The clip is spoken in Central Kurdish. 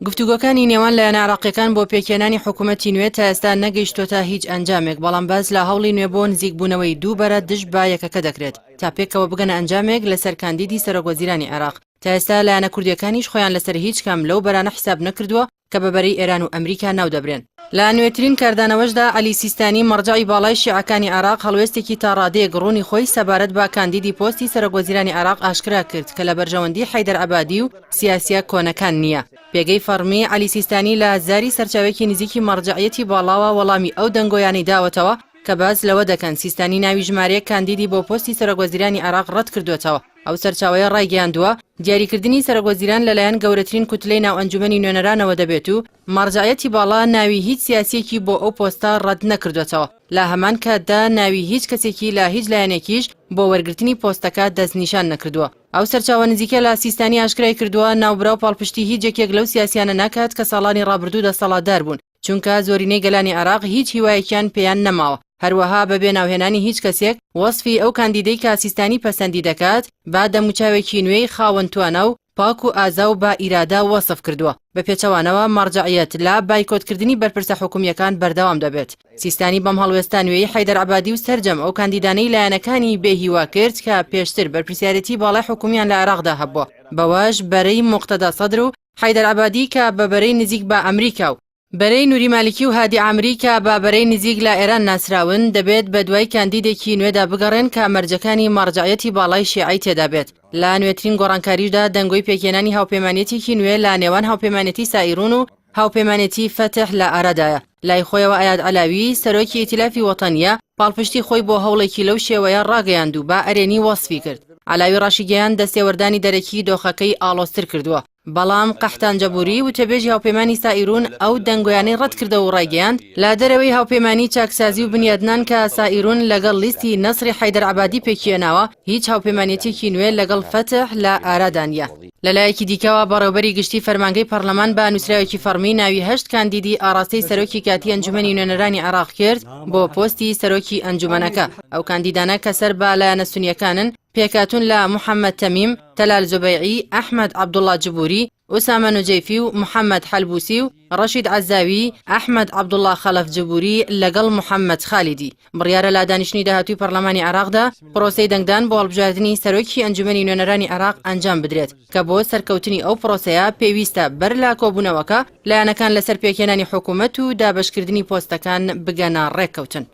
گفتوگۆکانی نێوان لایەنە عێراقیەکان بۆ پێکهێنانی حکوومەتی نوێ تا ئێستا نەگەیشتۆتە هیچ ئەنجامێک، بەڵام باز لە هەوڵی نوێ بۆ نزیکبوونەوەی دووبەرە دژ با یەکەکە دەکرێت تا پێکەوە بگەنە ئەنجامێک لەسەر کاندیدی سەرۆکوەزیرانی عێراق. تا ئێستا لایەنە کوردیەکانیش خۆیان لەسەر هیچ کەم لەو بەرانە حساب نەکردووە کە بەبەرەی ئێران و ئەمریکا ناو دەبرێن. لە نوێترین کاردانەوەشدا عەلی سیستانی مەرجەعی باڵای شیعەکانی عێراق هەڵوێستێکی تا ڕادەیەک ڕوونی خۆی سەبارەت بە کاندیدی پۆستی سەرۆکوەزیرانی عێراق ئاشکرا کرد کە لە بەرژەوەندی حەیدەر عەبادی و سیاسیە کۆنەکان نییە. پێگەی فەرمی عەلی سیستانی لە زاری سەرچاوێکی نزیکی مەرجەعیەتی باڵاوە وەڵامی ئەو دەنگۆیانی داوەتەوە کە باز لەوە دەکەن سیستانی ناوی ژمارەیەک کاندیدی بۆ پۆستی سەرۆکوەزیرانی عێراق ڕەت کردوێتەوە. ئەو سەرچاوەیە ڕایگەیاندووە دیاریکردنی سەرۆکوەزیران لەلایەن گەورەترین کوتلەی ناو ئەنجومەنی نوێنەرانەوە دەبێت و مەرجەعیەتی باڵا ناوی هیچ سیاسیەکی بۆ ئەو پۆستە ڕەت نەکردوێتەوە. لە هەمان کاتدا ناوی هیچ کەسێکی لە هیچ لایەنێکیش بۆ وەرگرتنی پۆستەکە دەستنیشان نەکردووە. ئەو سەرچاوە نزیکە لە سیستانی ئاشکرای کردووە ناوبراو پاڵپشتی هیچ یەکێک لەو سیاسیانە ناکات کە ساڵانی ڕابردوو دەسەڵاتدار بوون، چونکە زۆرینەی گەلانی عێراق هیچ هیوایەکیان پێیان نەماوە. هەروەها بەبێ ناوهێنانی هیچ کەسێک وەصفی ئەو کاندیدەی کە سیستانی پەسەندی دەکات با دەموچاوێکی نوێی خاوەنتوانە و پاک و ئازا و با ئیرادا وەصف کردووە. بە پێچەوانەوە مەرجەعیەت لە بایکۆتکردنی بەرپرسە حکوومیەکان بەردەوام دەبێت. سیستانی بەم هەڵوێستا نوێی حەیدەر عەبادی و سەرجەم ئەو کاندیدانەی لایەنەکانی بێهیوا کرد کە پێشتر بەرپرسیارەتی باڵای حکوومیان لە عێراقدا هەبووە. بەوەش بەرەی موقتەدا سەدر و حەیدەر عەبادی کە بە بەرەی نزیک بە ئەمریکا و بەرەی نووری مالیکی و هادی ئەمریکا بە بەرەی نزیک لە ئێران ناسراون دەبێت بە دوای کاندیدێکی نوێدا بگەڕێن کە مەرجەکانی مەرجەعیەتی باڵای شیعی تێدا بێت. لە نوێترین گۆڕانکاریشدا دەنگۆی پێکهێنانی هاوپەیمانێتێکی نوێ لە نێوان هاوپەیمانێتی سائیرون و هاوپەیمانێتی فەتح لە ئارادایە. لای خۆیەوە ئایاد عەلاوی سەرۆکی ئیتیلافی وەتەنیە پاڵپشتی خۆی بۆ هەوڵێکی لەو شێوەیە ڕاگەیاند و با ئەرێنی وەصفی کرد. عەلاوی ڕاشیگەیان دەستێوەردانی دەرەکی دۆخەکەی ئاڵۆزتر کردووە. بەڵام قەحتان جەبوری وتەبێژی هاوپەیمانی سائیرون ئەو دەنگۆیانەی ڕەت کردەوە و ڕایگەیاند لە دەرەوەی هاوپەیمانی چاکسازی و بنیادنان کە سائیرون لەگەڵ لیستی نەسری حەیدەر عەبادی پێکهێناوە هیچ هاوپەیمانێتێکی نوێ لەگەڵ فەتح لە ئارادانیە. لەلایەکی دیکەوە بەڕێوەبەری گشتی فەرمانگەی پەرلەمان بە نووسراوێکی فەرمی ناوی 8 کاندیدی ئاراستەی سەرۆکی کاتی ئەنجومەنی نوێنەرانی عێراق کرد بۆ پۆستی سەرۆکی ئەنجومەنەکە. ئەو کاندیدانە کە سەر بە لایەنە سونیەکانن پێکاتون لە محەممەد تەمیم، تەلال زوبەیعی، ئەحمەد عەبدوڵڵا جبوری، ئوسامە نوجەیفی و محەممەد حەلبوسی و ڕەشید عەزاوی، ئەحمەد عەبدوڵڵا خەلەف جبوری لەگەڵ محەممەد خالیدی. بڕیارە لە دانیشتنی داهاتووی پەرلەمانی عێراقدا پرۆسەی دەنگدان بۆ هەڵبژاردننی سەرۆکی ئەنجومەنی نوێنەرانی عێراق ئەنجام بدرێت کە بۆ سەرکەوتنی ئەو پرۆسەیە پێویستە بەر لە کۆبوونەوەکە لایەنەکان لەسەر پێکهێنانی حکوومەت و دابەشکردنی پۆستەکان بگەنە ڕێککەوتن.